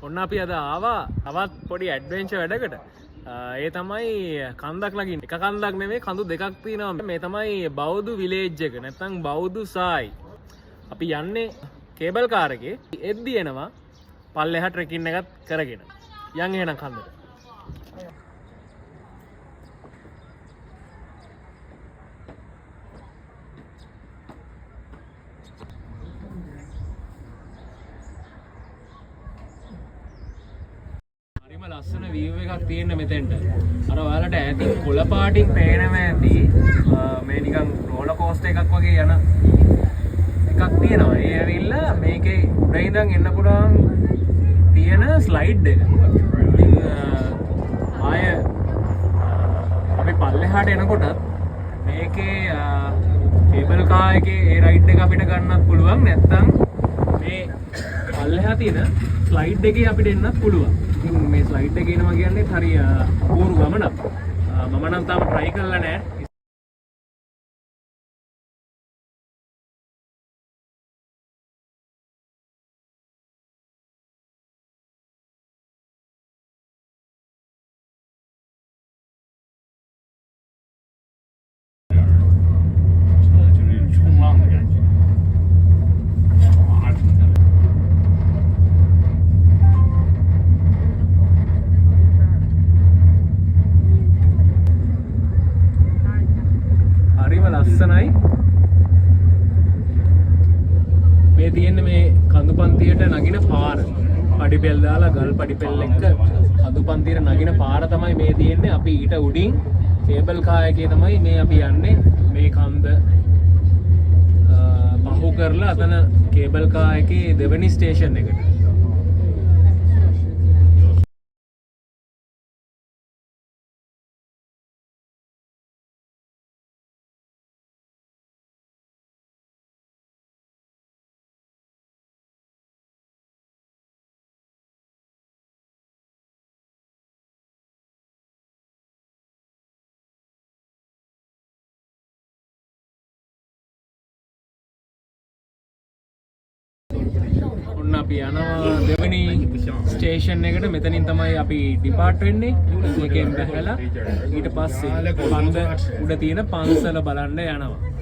ඔන්න අපි අද ආවා තවත් පොඩි ඇඩ්වෙන්චර් වැඩකට. ඒ තමයි කන්දක් ළඟින්. එක කන්දක් නෙමෙයි කඳු දෙකක් තියෙනවා. මේ තමයි බෞදු විලේජ් එක. නැත්නම් බෞදු සායි. අපි යන්නේ කේබල් කාර් එකේ. එද්දි එනවා පල්ලෙහා ට්‍රෙකින් එකක් කරගෙන. යන් එහෙනම් කන්දට. ලස්සන වීව් එකක් තියෙන මෙතෙන්ට. අර ඔයාලට ඈතින් කොළ පාටින් පේනවා ඇති. මේ නිකන් රෝලර් කෝස්ටර් එකක් වගේ යන එකක් තියෙනවා. ඒ ඇවිල්ලා මේකේ උඩ ඉඳන් එන්න පුළුවන් තියෙන ස්ලයිඩ් එක. ඉතින් ආය අපි පල්ලෙහාට එනකොටත් මේකේ කේබල් කාර් එකේ ඒ රයිඩ් එක අපිට ගන්නත් පුළුවන්. නැත්නම් මේ පල්ලෙහා තියෙන ස්ලයිඩ් එකේ අපිට එන්නත් පුළුවන්. මේ ස්ලයිඩ් එක එනවා කියන්නේ හරිය ඌරු ගමනක්. මම නම් තාම try කරලා නැහැ. ලස්සනයි. මේ තියෙන්නේ මේ කඳු පන්තියට නගින පාර. පඩිපෙල් දාලා ගල් පඩිපෙල් එක්ක කඳු පන්තියට නගින පාර තමයි මේ තියෙන්නේ. අපි ඊට උඩින් කේබල් කාර් එකේ තමයි මේ අපි යන්නේ. මේ කන්ද පහු කරලා අතන කේබල් කාර් එකේ දෙවෙනි ස්ටේෂන් එකට. ඔන්න අපි යනවා දෙවෙනි ස්ටේෂන් එකට. මෙතනින් තමයි අපි ඩිපාර්ට් වෙන්නේ. මේකෙන් බැහැලා ඊට පස්සේ පන්ද උඩ තියෙන පන්සල බලන්න යනවා.